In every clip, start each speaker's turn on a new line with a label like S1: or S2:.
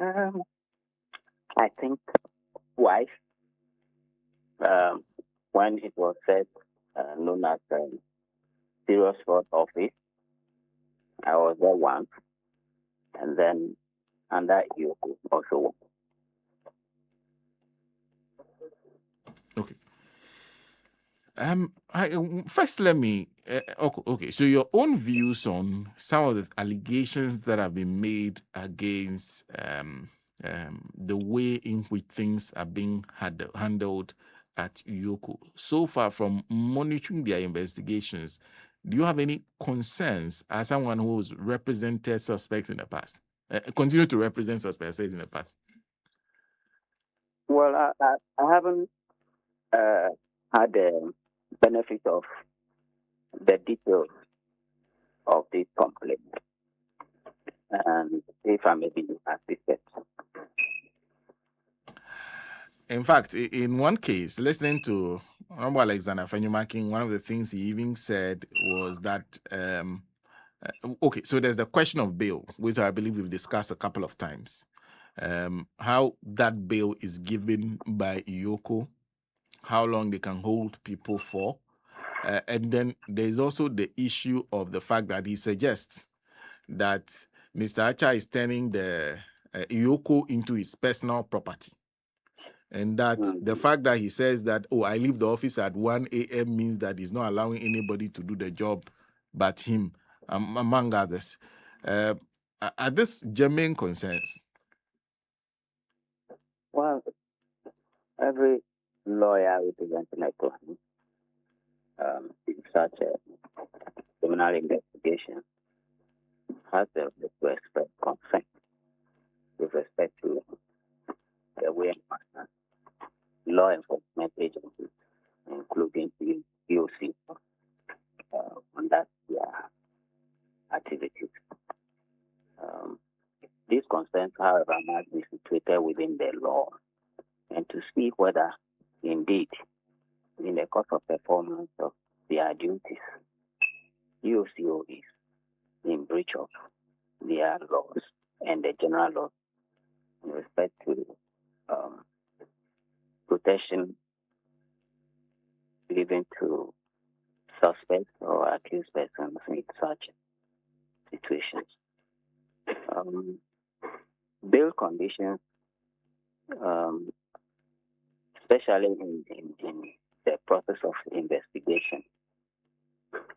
S1: Um, I think twice. Um, when it was said, known as serious fraud office, I was there once, and then under EOCO also.
S2: Okay. First, let me. Okay. So, your own views on some of the allegations that have been made against the way in which things are being handled at EOCO so far from monitoring their investigations. Do you have any concerns as someone who's represented suspects in the past? Continue to represent suspects in the past.
S1: Well, I haven't had the benefit of the details of this complaint, and if I may be assisted.
S2: In fact, in one case, listening to Nombo Alexander Afenyo Markin, one of the things he even said was that, okay, so there's the question of bail, which I believe we've discussed a couple of times. How that bail is given by EOCO, how long they can hold people for. And then there's also the issue of the fact that he suggests that Mr. Acha is turning the EOCO into his personal property. And that the fact that he says that, oh, I leave the office at 1 a.m. means that he's not allowing anybody to do the job but him, among others. Are these germane concerns?
S1: Well, every lawyer representing a client in such a criminal investigation has the right to express consent with respect to the way in which law enforcement agencies, including the EOC, conduct their activities. These concerns, however, must be situated within the law and to see whether, indeed, in the course of performance of their duties, EOCO is in breach of their laws and the general laws in respect to protection given to suspects or accused persons in such situations. Bail conditions, especially in the process of investigation,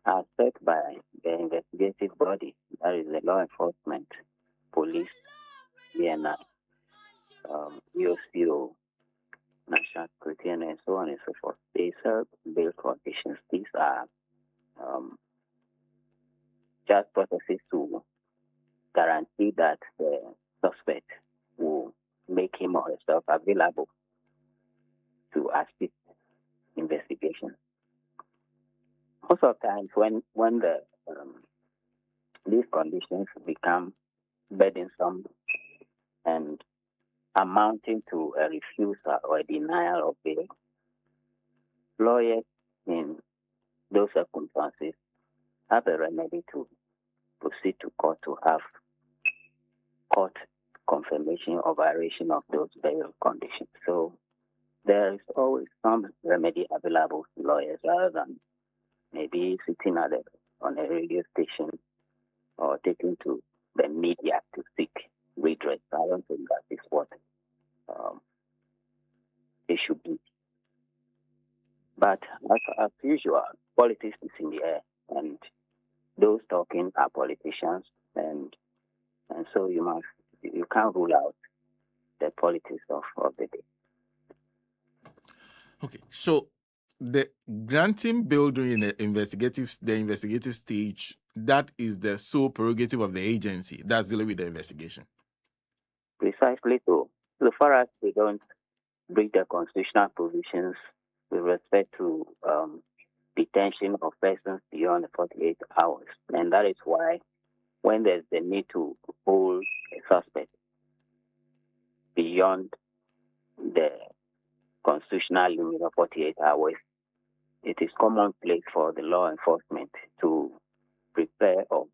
S1: are set by the investigative body, that is the law enforcement, police, BNI, EOCO, national security, and so on and so forth. They set bail conditions. These are just processes to guarantee that the suspect will make him or herself available to assist investigation. Most of the times when the these conditions become burdensome and amounting to a refusal or a denial of bail, lawyers in those circumstances have a remedy to proceed to court to have court confirmation or violation of those bail conditions. So there is always some remedy available to lawyers rather than maybe sitting on a radio station or taking to the media to seek redress. I don't think that is what it should be. But as usual, politics is in the air, and those talking are politicians, and so you can't rule out the politics of the day.
S2: Okay, so the granting bail during the investigative stage, that is the sole prerogative of the agency that's dealing with the investigation.
S1: Precisely so. So far as they don't break the constitutional provisions with respect to detention of persons beyond 48 hours. And that is why when there's the need to hold a suspect beyond the constitutional limit of 48 hours, it is commonplace for the law enforcement to prepare or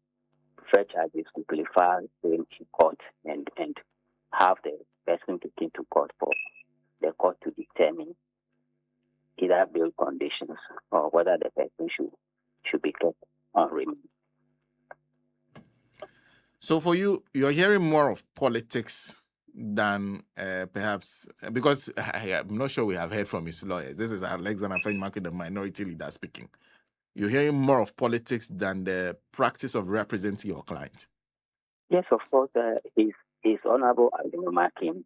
S1: prefer charges quickly, file in court, and have the person taken to court for the court to determine either bail conditions or whether the person should be kept on remand.
S2: So for you, you're hearing more of politics than perhaps, because I'm not sure we have heard from his lawyers. This is Alexander Afenyo Markin, the minority leader, speaking. You're hearing more of politics than the practice of representing your client.
S1: Yes, of course. His Honorable Afenyo Markin,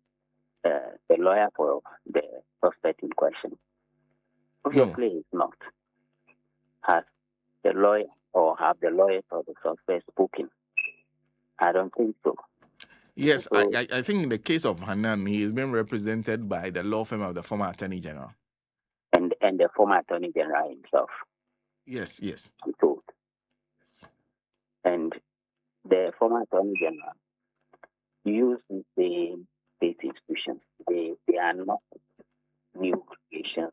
S1: the lawyer for the suspect in question, obviously is not. Has the lawyer or have the lawyers of the suspect spoken? I don't think so.
S2: Yes,
S1: So,
S2: I think in the case of Hanan, he is being represented by the law firm of the former Attorney General.
S1: And the former Attorney General himself.
S2: Yes.
S1: I'm told.
S2: Yes.
S1: And the former Attorney General used the same state institutions. They are not new creations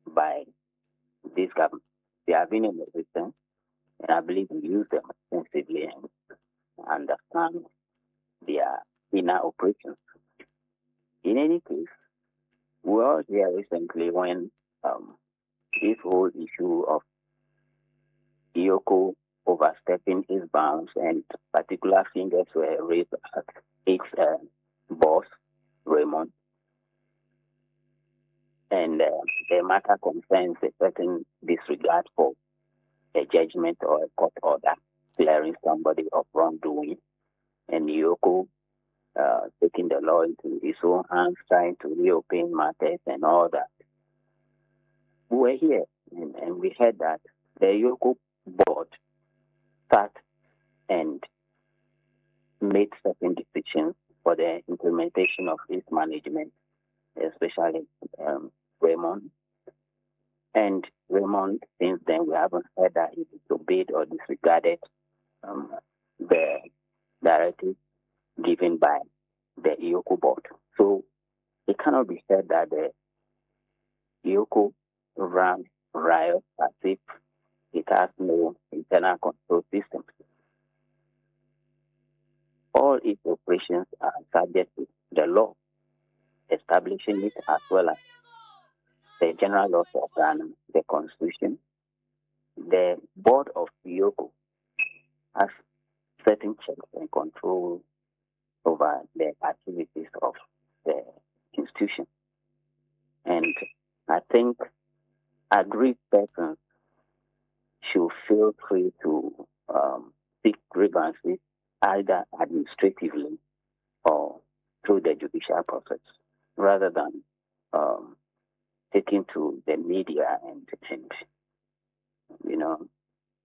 S1: by this government. They have been in existence, and I believe we use them extensively and understand their inner operations. In any case, we were here recently when this whole issue of EOCO overstepping its bounds and particular fingers were raised at its boss, Raymond. And the matter concerns a certain disregard for a judgment or a court order clearing somebody of wrongdoing, and EOCO taking the law into its own hands, trying to reopen matters and all that. We were here and we heard that the EOCO board sat and made certain decisions for the implementation of its management, especially Raymond. And Raymond, since then, we haven't heard that he disobeyed or disregarded the directive given by the EOCO board. So it cannot be said that the EOCO ran riot as if it has no internal control system. All its operations are subject to the law, establishing it as well as the general laws of Ghana, the Constitution. The board of EOCO has certain checks and control over the activities of the institution. And I think aggrieved persons should feel free to seek grievances either administratively or through the judicial process, rather than taking to the media and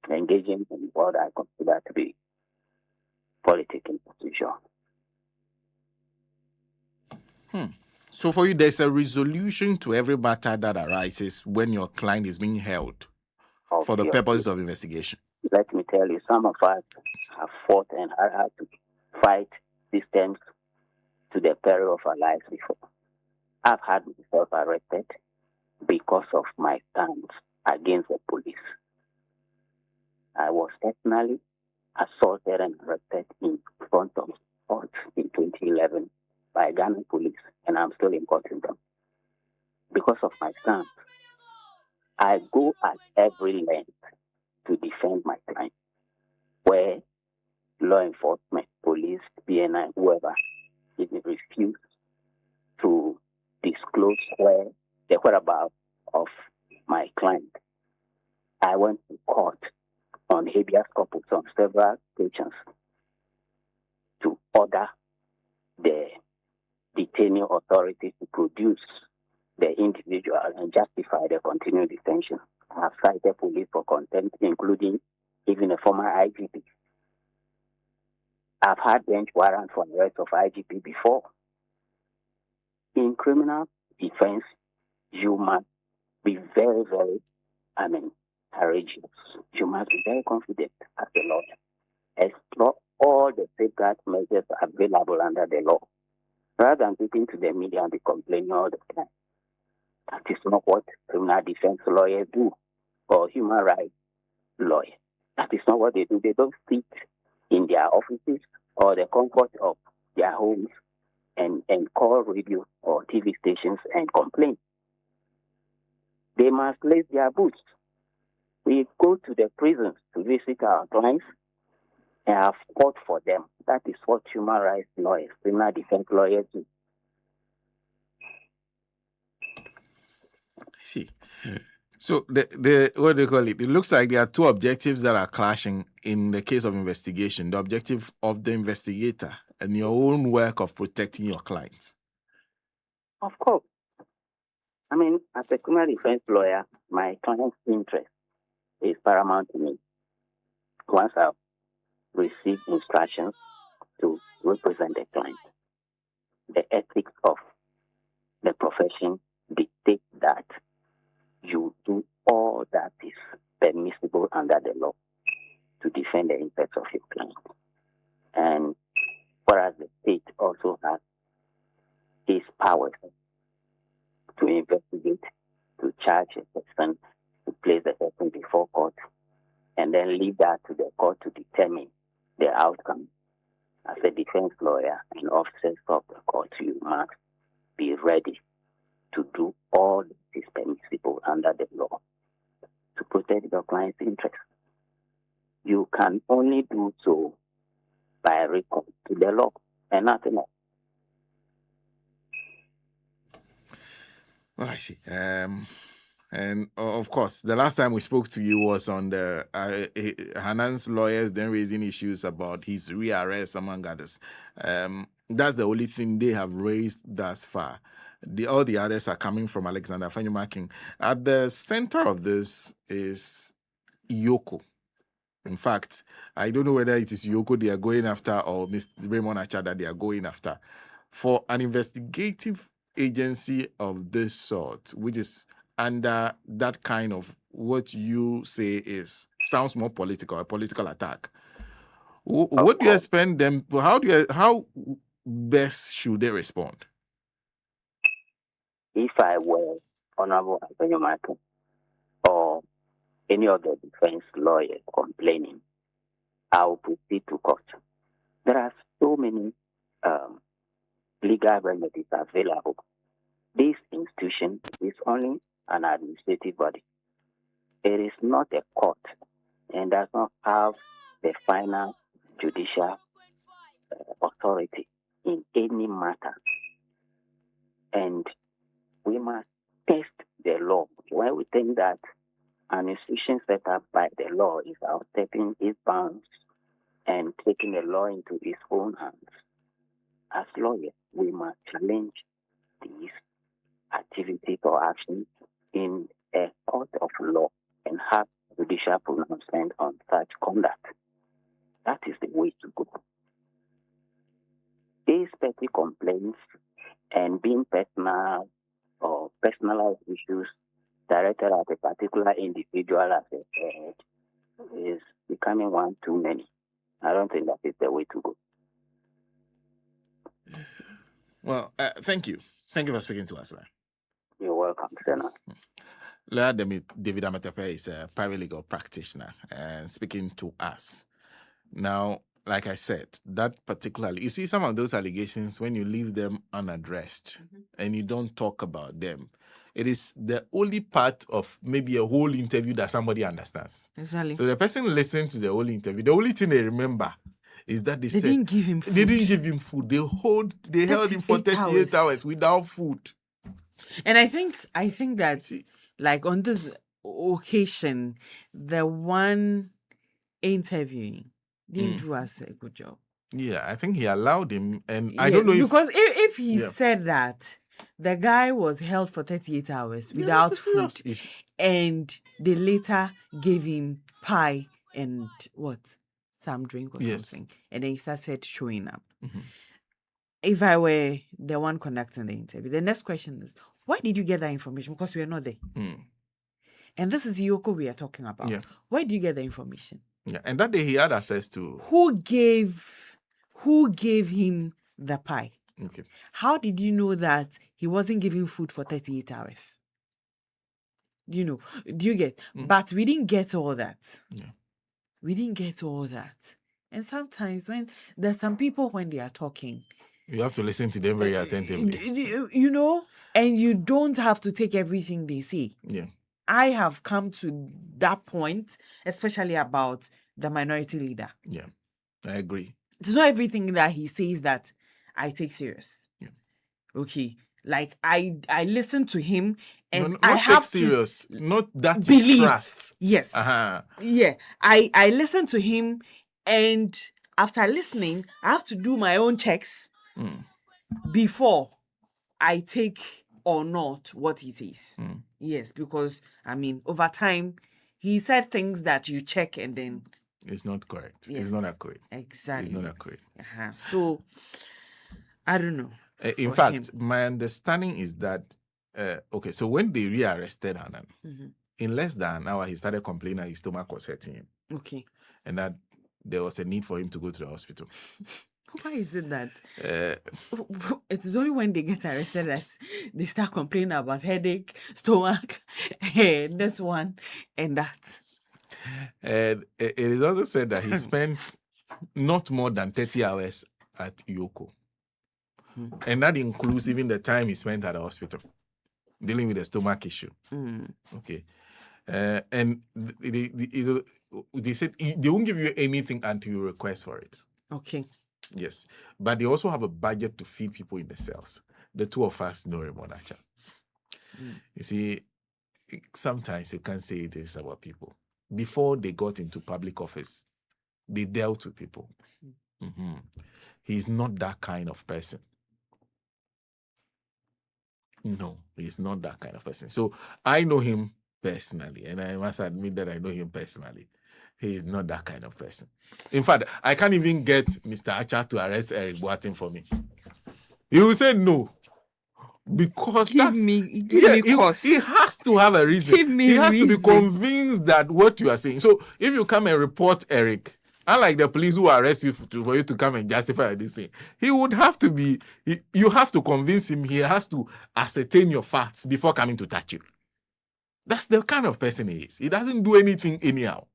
S1: engaging in what I consider to be political position.
S2: So for you, there's a resolution to every matter that arises when your client is being held for the purposes of investigation.
S1: Let me tell you, some of us have fought and had to fight systems to the peril of our lives before. I've had myself arrested because of my stance against the police. I was personally assaulted and arrested in front of court in 2011 by Ghana police, and I'm still in court with them. Because of my stance, I go at every length to defend my client, where law enforcement, police, BNI, whoever, it refused to disclose the whereabouts of my client. I went to court on habeas corpus on several occasions to order the detaining authorities to produce the individual and justify the continued detention. I have cited police for contempt, including even a former IGP. I've had bench warrant for the arrest of IGP before. In criminal defense, you must be very, very, courageous. You must be very confident as a lawyer. Explore all the safeguard measures available under the law, rather than taking to the media and be complaining all the time. That is not what criminal defense lawyers do, or human rights lawyers. That is not what they do. They don't sit in their offices or the comfort of their homes and call radio or TV stations and complain. They must lace their boots. We go to the prisons to visit our clients and have fought for them. That is what human rights lawyers, criminal defense lawyers do.
S2: I see. So the what do you call it? It looks like there are two objectives that are clashing in the case of investigation. The objective of the investigator and your own work of protecting your clients.
S1: Of course. I mean, as a criminal defense lawyer, my client's interest is paramount to me. Once I've received instructions to represent the client, the ethics of the profession dictate that you do all that is permissible under the law to defend the interests of your client. And whereas the state also has its powers to investigate, to charge a person, to place the person before court, and then leave that to the court to determine the outcome. As a defense lawyer and officers of the court, you must be ready to do all that is permissible under the law to protect your client's interests. You can only do so by recourse to the law and nothing else.
S2: Well, I see. And of course, the last time we spoke to you was on the Hanan's lawyers then raising issues about his rearrest, among others. That's the only thing they have raised thus far. All the others are coming from Alexander Afenyo Markin. At the center of this is EOCO. In fact, I don't know whether it is EOCO they are going after or Mr. Raymond Achada they are going after. For an investigative agency of this sort, which is under that kind of what you say sounds more political, a political attack. What do you expect them? How best should they respond?
S1: If I were Honorable Afenyo Markin or any other defense lawyer complaining, I will proceed to court. There are so many legal remedies available. This institution is only an administrative body. It is not a court and does not have the final judicial authority in any matter. And we must test the law. When we think that an institution set up by the law is outstepping its bounds and taking the law into its own hands, as lawyers, we must challenge these activities or actions in a court of law and have judicial pronouncement on such conduct. That is the way to go. These petty complaints and being personal or personalized issues directed at a particular individual as a head is becoming one too many. I don't think that is the way to go.
S2: Well, thank you. Thank you for speaking to us, sir.
S1: You're welcome, Sena.
S2: Lawyer David Ametefe is a private legal practitioner and speaking to us. Now, like I said, that particularly, you see some of those allegations when you leave them unaddressed and you don't talk about them, it is the only part of maybe a whole interview that somebody understands.
S3: Exactly.
S2: So the person listening to the whole interview, the only thing they remember is that they said
S3: didn't give him food.
S2: They didn't give him food. They held him for 38 hours without food.
S3: And I think that like on this occasion, the one interviewing didn't do us a good job.
S2: Yeah, I think he allowed him, and I don't know
S3: because if he said that the guy was held for 38 hours without food, and they later gave him pie and some drink or something, and then he started showing up. If I were the one conducting the interview, the next question is, why did you get that information? Because we are not there. And this is EOCO we are talking about. Yeah. Why did you get the information?
S2: Yeah, and that day he had access to...
S3: Who gave him the pie?
S2: Okay.
S3: How did you know that he wasn't giving food for 38 hours? Do you get? But we didn't get all that.
S2: Yeah.
S3: We didn't get all that. And sometimes when there's some people when they are talking,
S2: You have to listen to them very attentively.
S3: You know, and you don't have to take everything they say.
S2: Yeah.
S3: I have come to that point, especially about the minority leader.
S2: Yeah. I agree.
S3: It's not everything that he says that I take serious.
S2: Yeah.
S3: Okay. Like I listen to him and
S2: not
S3: I
S2: take
S3: have
S2: serious, not that
S3: believe.
S2: you trust.
S3: Yes.
S2: Uh-huh.
S3: Yeah. I listen to him, and after listening, I have to do my own checks before I take or not what he says. Yes, because I mean, over time, he said things that you check and then
S2: It's not correct.
S3: yes,
S2: It's not accurate.
S3: Exactly.
S2: It's not accurate.
S3: So I don't know.
S2: In fact, my understanding is that okay, so when they rearrested Hanan, in less than an hour, he started complaining that his stomach was hurting him.
S3: Okay.
S2: And that there was a need for him to go to the hospital.
S3: Why is it that it is only when they get arrested that they start complaining about headache, stomach, this one and that?
S2: And it is also said that he spent not more than 30 hours at EOCO. And that includes even the time he spent at the hospital dealing with the stomach issue. Okay. And they said they won't give you anything until you request for it.
S3: Okay.
S2: Yes. But they also have a budget to feed people in the cells. The two of us know Raymond. You see, sometimes you can't say this about people. Before they got into public office, they dealt with people. He's not that kind of person. No, he's not that kind of person. So I know him personally, and I must admit that I know him personally. He is not that kind of person. In fact, I can't even get Mr. Acha to arrest Eric Boateng for me. He will say no. Because
S3: give me cause.
S2: He has to have a reason. He has to be convinced that what you are saying. So if you come and report Eric, unlike the police who arrest you for you to come and justify this thing, he would have to be, you have to convince him. He has to ascertain your facts before coming to touch you. That's the kind of person he is. He doesn't do anything anyhow.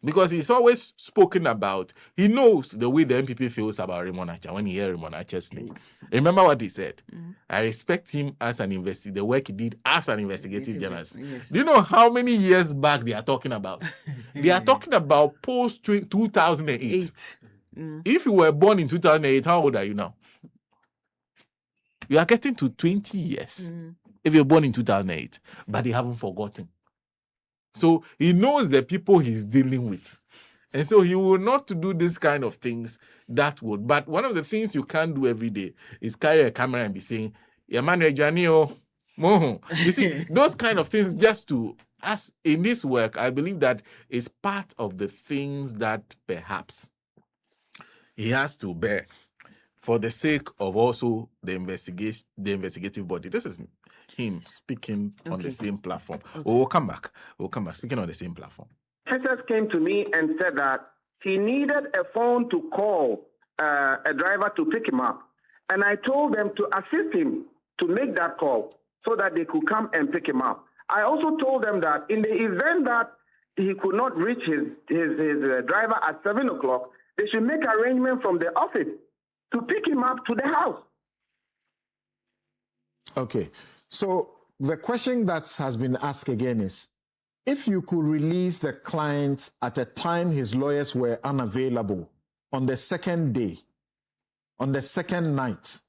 S2: Because he's always spoken about, he knows the way the MPP feels about Raymond Acha when he hears Raymond Acha's name. Remember what he said? I respect him as an investigator, the work he did as an investigative journalist. Yes. Do you know how many years back they are talking about? They are talking about post 2008. If you were born in 2008, how old are you now? You are getting to 20 years if you're born in 2008, but they haven't forgotten. So he knows the people he's dealing with. And so he will not to do this kind of things that would. But one of the things you can't do every day is carry a camera and be saying, Emmanuel Janio, Moho. You see, those kind of things just to, as in this work, I believe that is part of the things that perhaps he has to bear for the sake of also the investigative body. This is him speaking on the same platform. We'll come back. Speaking on the same platform.
S4: Jesus came to me and said that he needed a phone to call a driver to pick him up. And I told them to assist him to make that call so that they could come and pick him up. I also told them that in the event that he could not reach his driver at 7 o'clock, they should make arrangement from the office to pick him up to the house.
S5: Okay. So the question that has been asked again is, if you could release the client at a time his lawyers were unavailable on the second day, on the second night,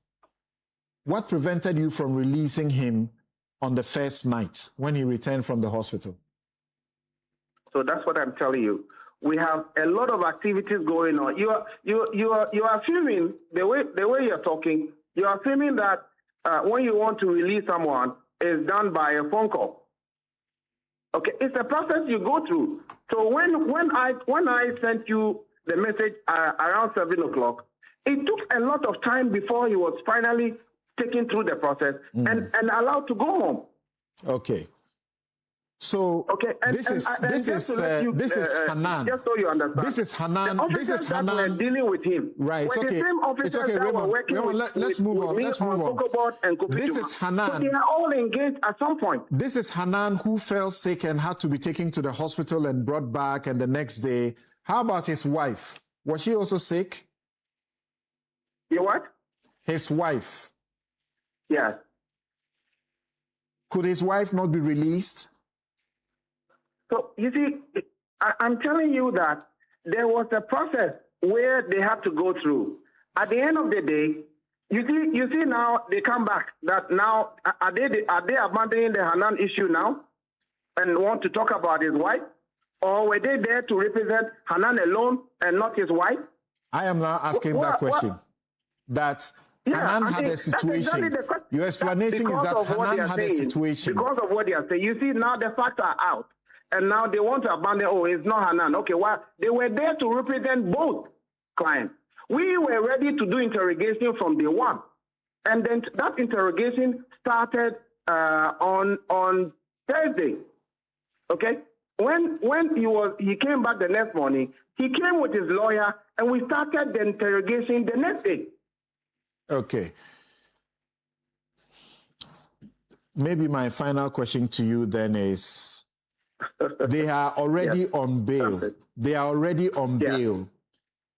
S5: what prevented you from releasing him on the first night when he returned from the hospital?
S4: So that's what I'm telling you. We have a lot of activities going on. You are assuming the way you're talking. You are assuming that when you want to release someone, is done by a phone call. Okay, it's a process you go through. So when I sent you the message around 7 o'clock, it took a lot of time before he was finally taken through the process and allowed to go home.
S5: Okay. So this is Hanan.
S4: Just so you understand.
S5: This is Hanan.
S4: This is Hanan. That were dealing with him.
S5: Right. It's okay.
S4: The same officers that were working
S5: let's move on. Let's move on.
S4: This is Hanan. So they are all engaged at some point.
S5: This is Hanan who fell sick and had to be taken to the hospital and brought back, and the next day. How about his wife? Was she also sick?
S4: Your what?
S5: his wife.
S4: Yes.
S5: Could his wife not be released?
S4: So, you see, I'm telling you that there was a process where they had to go through. At the end of the day, you see now they come back. That now, are they abandoning the Hanan issue now and want to talk about his wife? Or were they there to represent Hanan alone and not his wife?
S5: I am now asking that question. That Hanan had a situation. Exactly your explanation is that Hanan had a situation.
S4: Because of what they are saying. You see, now the facts are out. And now they want to abandon, it's not Hanan. Okay, well, they were there to represent both clients. We were ready to do interrogation from day one. And then that interrogation started on Thursday. Okay? When he came back the next morning, he came with his lawyer and we started the interrogation the next day.
S5: Okay. Maybe my final question to you then is, they are already on bail. They are already on bail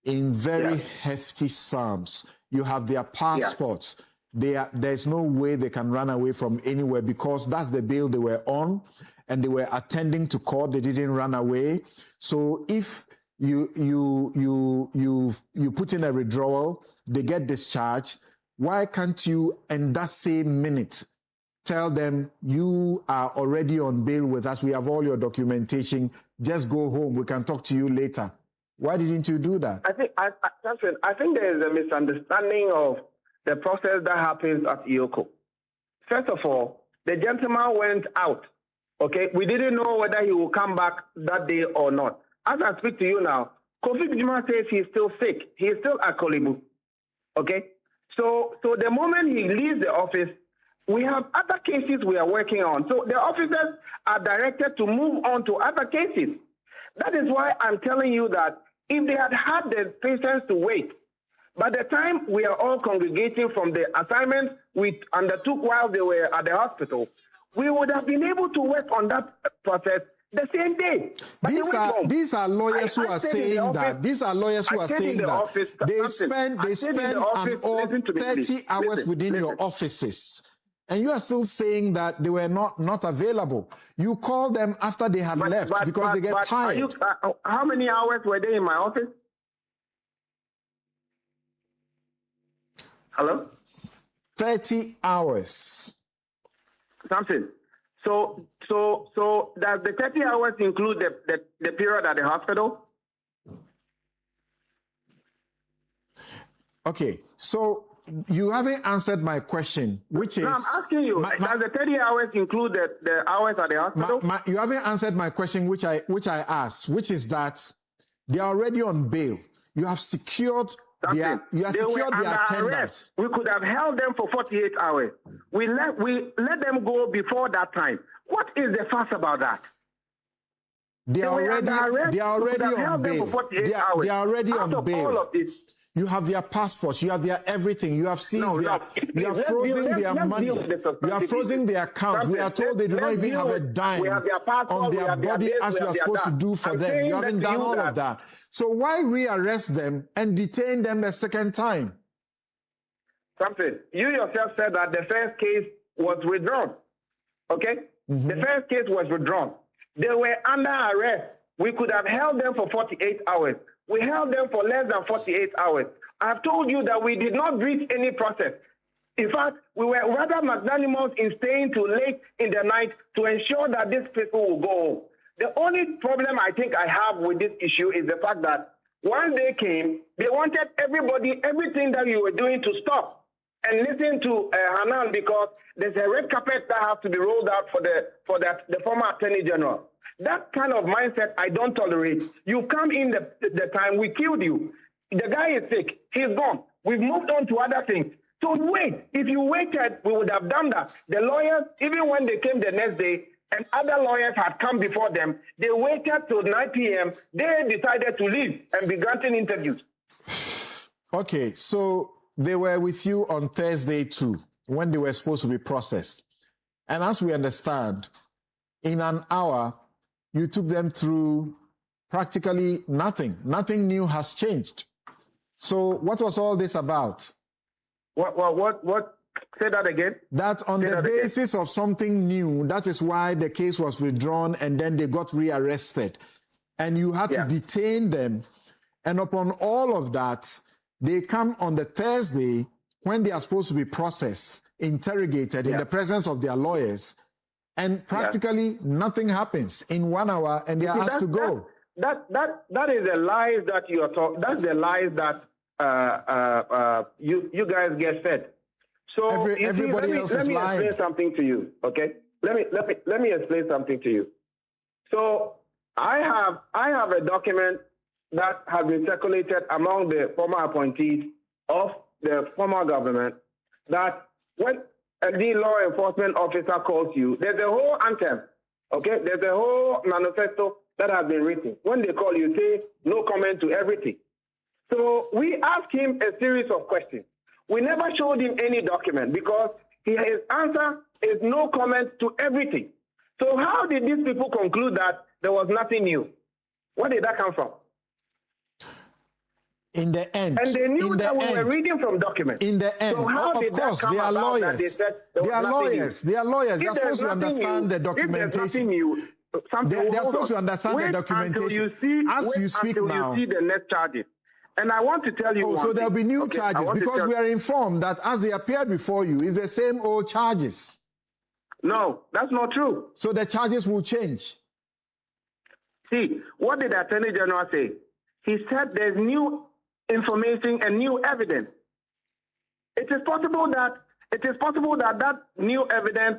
S5: in very hefty sums. You have their passports. There's no way they can run away from anywhere because that's the bail they were on and they were attending to court. They didn't run away. So if you put in a withdrawal, they get discharged. Why can't you, in that same minute, tell them you are already on bail with us? We have all your documentation. Just go home. We can talk to you later. Why didn't you do that?
S4: I think there is a misunderstanding of the process that happens at EOCO. First of all, the gentleman went out. Okay, we didn't know whether he will come back that day or not. As I speak to you now, Kofi Juma says he's still sick. He is still at Kolibu. Okay, so the moment he leaves the office, we have other cases we are working on. So the officers are directed to move on to other cases. That is why I'm telling you that if they had had the patience to wait, by the time we are all congregating from the assignment we undertook while they were at the hospital, we would have been able to work on that process the same day.
S5: These are lawyers who are saying that. These are lawyers who are saying that they spend an odd 30 hours within your offices. And you are still saying that they were not available. You call them after they had left because they get tired.
S4: How many hours were they in my office? Hello?
S5: 30 hours.
S4: Something. So does the 30 hours include the period at the hospital?
S5: Okay, so you haven't answered my question, which is...
S4: No, I'm asking you, does the 30 hours include the hours at the hospital?
S5: You haven't answered my question, which I asked, which is that they are already on bail. You have secured their attendance.
S4: We could have held them for 48 hours. We let them go before that time. What is the fuss about that?
S5: They are already on bail. They are already on bail.
S4: All of this.
S5: You have their passports, you have their everything, you have seized you have frozen their money, you have frozen their accounts. We are told they do not even have a dime on their body as you are supposed to do for them. You haven't done all of that. So why rearrest them and detain them a second time?
S4: Something. You yourself said that the first case was withdrawn. Okay? Mm-hmm. The first case was withdrawn. They were under arrest. We could have held them for 48 hours. We held them for less than 48 hours. I've told you that we did not breach any process. In fact, we were rather magnanimous in staying till late in the night to ensure that these people will go home. The only problem I think I have with this issue is the fact that once they came, they wanted everything that you were doing to stop and listen to Hanan because there's a red carpet that has to be rolled out for the former Attorney General. That kind of mindset I don't tolerate. You come in the time we killed you. The guy is sick. He's gone. We've moved on to other things. So wait. If you waited, we would have done that. The lawyers, even when they came the next day and other lawyers had come before them, they waited till 9 p.m. They decided to leave and be granting interviews.
S5: Okay, so they were with you on Thursday too, when they were supposed to be processed. And as we understand, in an hour, you took them through practically nothing. Nothing new has changed. So what was all this about?
S4: What? Say that again.
S5: That on the basis of something new, that is why the case was withdrawn and then they got rearrested. And you had to detain them. And upon all of that, they come on the Thursday when they are supposed to be processed, interrogated in the presence of their lawyers. And practically nothing happens in 1 hour and they are asked to go.
S4: That is the lies that you are talking. That's the lies that you guys get fed. So
S5: everybody else is lying.
S4: Let me explain something to you, okay? Let me explain something to you. So I have a document that has been circulated among the former appointees of the former government that when the law enforcement officer calls you, there's a whole anthem, okay? There's a whole manifesto that has been written. When they call you, say no comment to everything. So we asked him a series of questions. We never showed him any document because his answer is no comment to everything. So how did these people conclude that there was nothing new? Where did that come from?
S5: In the end.
S4: And they knew that we were reading from documents.
S5: In the end.
S4: So how
S5: of course, they are lawyers. They are lawyers. They are lawyers. They're supposed to understand the documentation. They're supposed to understand the documentation. As you speak now.
S4: You see the next charges. And I want to tell you.
S5: So there'll be new charges because we are informed that as they appeared before you, it's the same old charges.
S4: No, that's not true.
S5: So the charges will change.
S4: See, what did the Attorney General say? He said there's new information and new evidence. It is possible that that new evidence,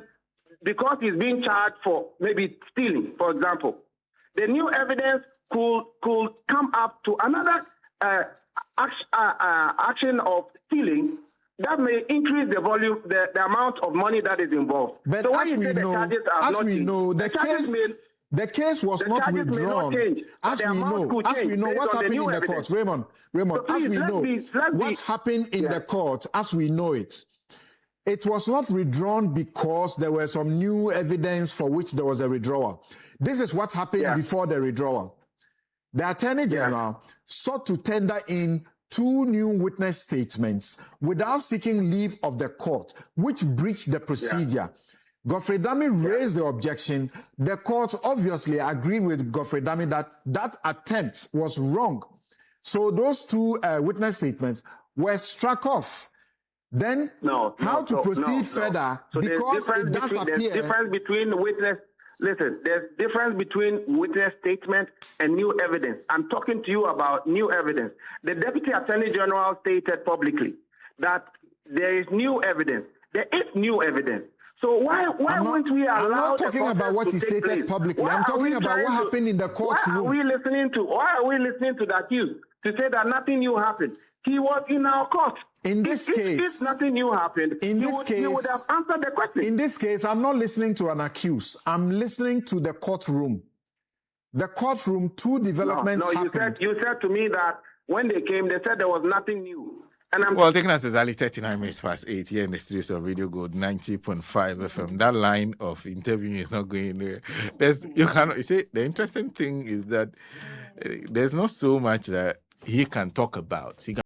S4: because he's being charged for maybe stealing, for example, the new evidence could come up to another action of stealing that may increase the volume, the amount of money that is involved.
S5: But
S4: so
S5: as we know, the case was not withdrawn. As we know, what happened in the court, Raymond, so as we know, what happened in the court, as we know it, it was not withdrawn because there were some new evidence for which there was a withdrawal. This is what happened before the withdrawal. The Attorney General sought to tender in 2 new witness statements without seeking leave of the court, which breached the procedure. Godfrey Dami raised the objection. The court obviously agreed with Godfrey Dami that that attempt was wrong. So those 2 witness statements were struck off. Then how to proceed further,
S4: so
S5: because it does appear...
S4: There's difference between witness... Listen, there's difference between witness statement and new evidence. I'm talking to you about new evidence. The Deputy Attorney General stated publicly that there is new evidence. There is new evidence. So why won't we allow...
S5: I'm not talking about what he stated publicly. I'm talking about what happened in the courtroom.
S4: Why are we listening to the accused to say that nothing new happened? He was in our court.
S5: In this case,
S4: if nothing new happened, he would have answered the question.
S5: In this case, I'm not listening to an accused. I'm listening to the courtroom. The courtroom, 2 developments happened.
S4: You said to me that when they came, they said there was nothing new.
S2: Well, taking us exactly 39 minutes past 8 here in the studios of Radio Gold 90.5 FM. That line of interviewing is not going there. You see, the interesting thing is that there's not so much that he can talk about.